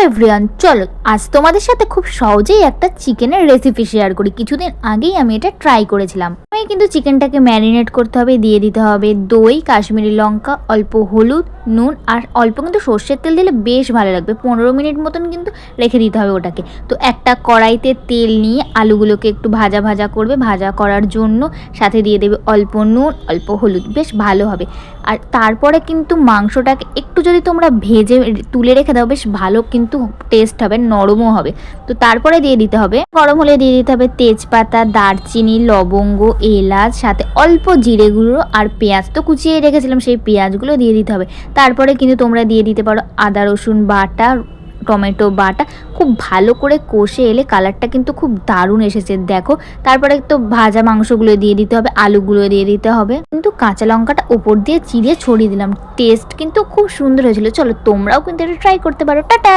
Everyone, চলো আজ তোমাদের সাথে খুব সহজেই একটা চিকেনের রেসিপি শেয়ার করি। কিছুদিন আগেই আমি এটা ট্রাই করেছিলাম। কিন্তু চিকেনটাকে ম্যারিনেট করতে হবে, দিয়ে দিতে হবে দই, কাশ্মীরি লঙ্কা, অল্প হলুদ, নুন আর অল্প কিন্তু সর্ষের তেল দিলে বেশ ভালো লাগবে। 15 মিনিট মতন কিন্তু রেখে দিতে হবে ওটাকে। তো একটা কড়াইতে তেল নিয়ে আলুগুলোকে একটু ভাজা ভাজা করবে। ভাজা করার জন্য সাথে দিয়ে দেবে অল্প নুন, অল্প হলুদ, বেশ ভালো হবে। আর তারপরে কিন্তু মাংসটাকে একটু যদি তোমরা ভেজে তুলে রেখে দাও, বেশ ভালো কিন্তু টেস্ট হবে, নরমও হবে। তো তারপরে দিয়ে দিতে হবে, গরম হলে দিয়ে দিতে হবে তেজপাতা, দারচিনি, লবঙ্গ, এলাচ, সাথে অল্প জিরে গুঁড়ো আর পেঁয়াজ তো কুচিয়ে রেখেছিলাম, সেই পেঁয়াজগুলো দিয়ে দিতে হবে। তারপরে কিন্তু তোমরা দিয়ে দিতে পারো আদা রসুন বাটা, টমেটো বাটা। খুব ভালো করে কষে এলে কালারটা কিন্তু খুব দারুণ এসেছে দেখো। তারপরে তো ভাজা মাংসগুলো দিয়ে দিতে হবে, আলুগুলো দিয়ে দিতে হবে, কিন্তু কাঁচা লঙ্কাটা ওপর দিয়ে চিড়ে ছড়িয়ে দিলাম। টেস্ট কিন্তু খুব সুন্দর হয়েছিল। চলো তোমরাও কিন্তু এটা ট্রাই করতে পারো। টাটা।